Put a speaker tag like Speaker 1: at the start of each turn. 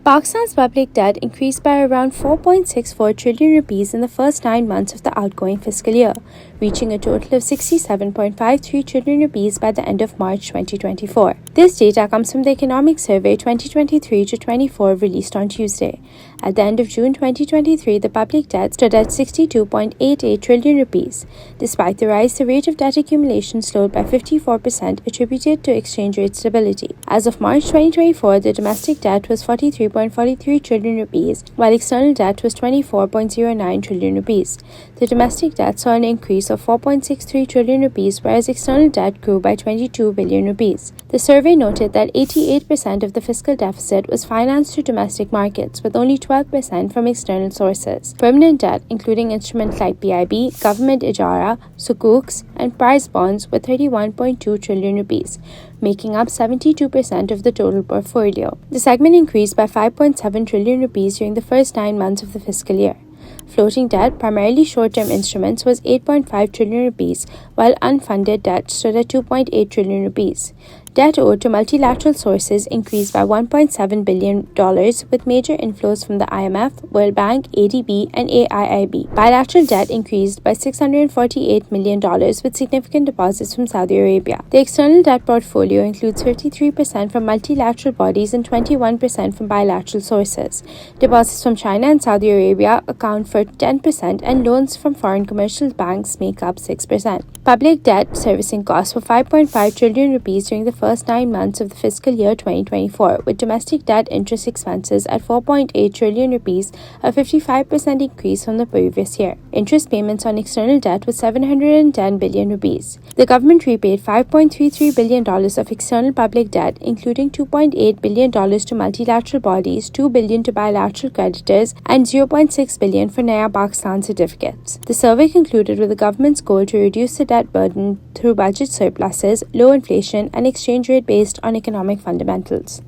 Speaker 1: Pakistan's public debt increased by around 4.64 trillion rupees in the first 9 months of the outgoing fiscal year, reaching a total of 67.53 trillion rupees by the end of March 2024. This data comes from the Economic Survey 2023-24 released on Tuesday. At the end of June 2023, the public debt stood at 62.88 trillion rupees. Despite the rise, the rate of debt accumulation slowed by 54%, attributed to exchange rate stability. As of March 2024, the domestic debt was 43.43 trillion rupees, while external debt was 24.09 trillion rupees. The domestic debt saw an increase of 4.63 trillion rupees, whereas external debt grew by 22 billion rupees. The survey noted that 88% of the fiscal deficit was financed through domestic markets, with only 12% from external sources. Permanent debt, including instruments like PIB, government ijara, sukuks, and prize bonds, were 31.2 trillion rupees, making up 72% of the total portfolio. The segment increased by 5.7 trillion rupees during the first 9 months of the fiscal year. Floating debt, primarily short-term instruments, was 8.5 trillion rupees, while unfunded debt stood at 2.8 trillion rupees. Debt owed to multilateral sources increased by $1.7 billion, with major inflows from the IMF, World Bank, ADB, and AIIB. Bilateral debt increased by $648 million, with significant deposits from Saudi Arabia. The external debt portfolio includes 53% from multilateral bodies and 21% from bilateral sources. Deposits from China and Saudi Arabia account for 10%, and loans from foreign commercial banks make up 6%. Public debt servicing costs were 5.5 trillion rupees during the first 9 months of the fiscal year 2024, with domestic debt interest expenses at 4.8 trillion rupees, a 55% increase from the previous year. Interest payments on external debt was 710 billion rupees. The government repaid $5.33 billion of external public debt, including $2.8 billion to multilateral bodies, $2 billion to bilateral creditors, and $0.6 billion for Naya Pakistan certificates. The survey concluded with the government's goal to reduce the debt burden through budget surpluses, low inflation, and exchange rate based on economic fundamentals.